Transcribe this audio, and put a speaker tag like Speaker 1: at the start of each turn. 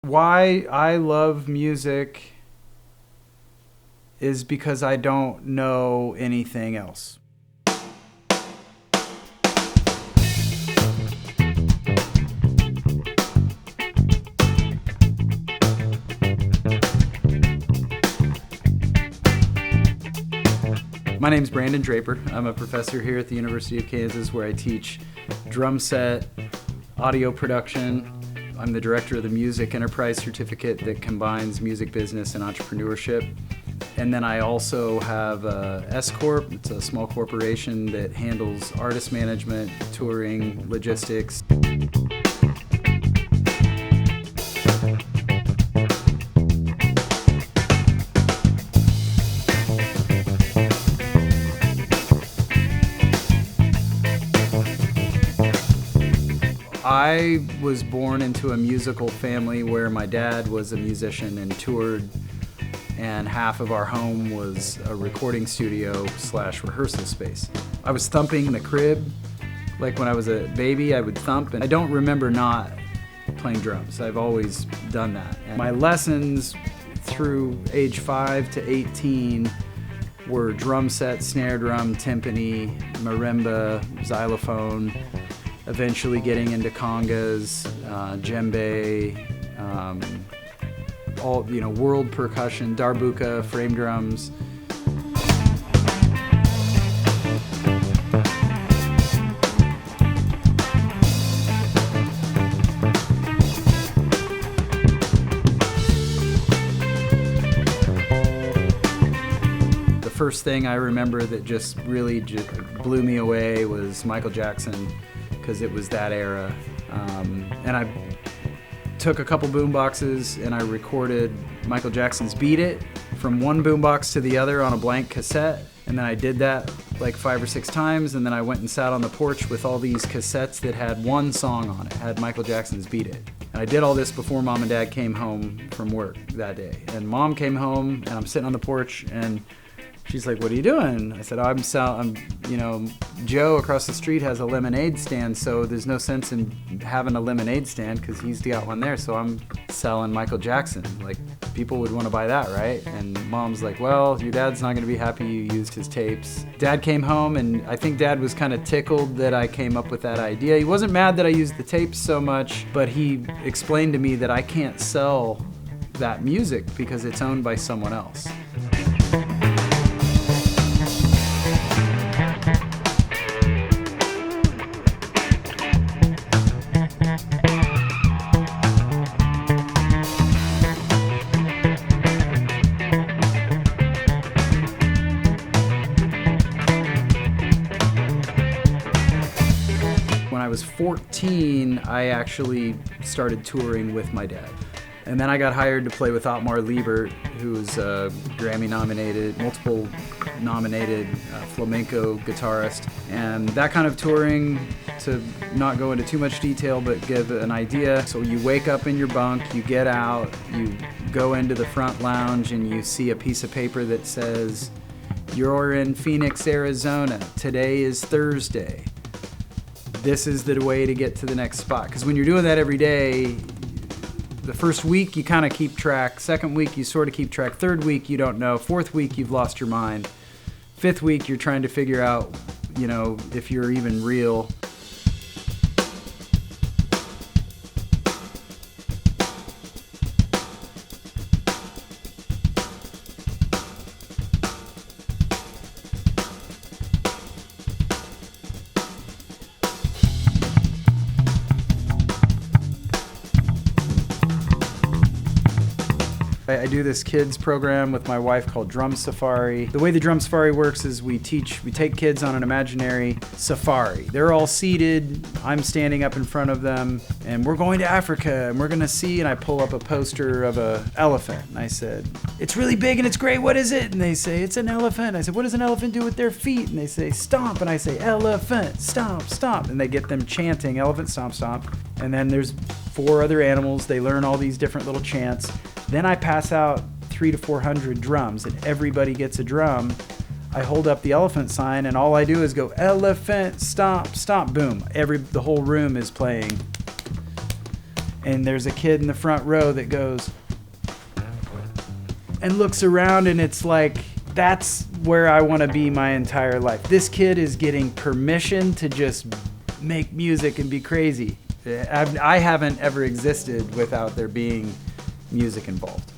Speaker 1: Why I love music is because I don't know anything else. My name's Brandon Draper. I'm a professor here at the University of Kansas where I teach drum set, audio production. I'm the director of the Music Enterprise Certificate that combines music business and entrepreneurship. And then I also have a S Corp. It's a small corporation that handles artist management, touring, logistics. I was born into a musical family where my dad was a musician and toured, and half of our home was a recording studio / rehearsal space. I was thumping in the crib. Like when I was a baby, I would thump, and I don't remember not playing drums. I've always done that. And my lessons through age 5 to 18 were drum set, snare drum, timpani, marimba, xylophone, eventually getting into congas, djembe, all, world percussion, darbuka, frame drums. The first thing I remember that just really blew me away was Michael Jackson, because it was that era. And I took a couple boom boxes and I recorded Michael Jackson's Beat It from one boom box to the other on a blank cassette. And then I did that like 5 or 6 times, and then I went and sat on the porch with all these cassettes that had one song on it, had Michael Jackson's Beat It. And I did all this before Mom and Dad came home from work that day. And Mom came home and I'm sitting on the porch and she's like, "What are you doing?" I said, Joe across the street has a lemonade stand, so there's no sense in having a lemonade stand because he's got one there, so I'm selling Michael Jackson. Like, people would want to buy that, right? And Mom's like, "Well, your dad's not going to be happy you used his tapes." Dad came home, and I think Dad was kind of tickled that I came up with that idea. He wasn't mad that I used the tapes so much, but he explained to me that I can't sell that music because it's owned by someone else. When I was 14, I actually started touring with my dad. And then I got hired to play with Otmar Liebert, who's a Grammy-nominated, multiple nominated flamenco guitarist. And that kind of touring, to not go into too much detail, but give an idea. So you wake up in your bunk, you get out, you go into the front lounge, and you see a piece of paper that says, "You're in Phoenix, Arizona. Today is Thursday. This is the way to get to the next spot." Because when you're doing that every day, the first week you kind of keep track, second week you sort of keep track, third week you don't know, fourth week you've lost your mind, fifth week you're trying to figure out, if you're even real. I do this kids program with my wife called Drum Safari. The way the Drum Safari works is we take kids on an imaginary safari. They're all seated, I'm standing up in front of them, and we're going to Africa, and we're gonna see, and I pull up a poster of an elephant, and I said, "It's really big and it's great, what is it?" And they say, "It's an elephant." I said, "What does an elephant do with their feet?" And they say, "Stomp." And I say, "Elephant, stomp, stomp." And they get them chanting, "Elephant, stomp, stomp." And then there's 4 other animals, they learn all these different little chants. Then I pass out 300 to 400 drums, and everybody gets a drum. I hold up the elephant sign, and all I do is go, "Elephant, stomp, stomp," boom. The whole room is playing and there's a kid in the front row that goes and looks around, and it's like, that's where I want to be my entire life. This kid is getting permission to just make music and be crazy. I haven't ever existed without there being music involved.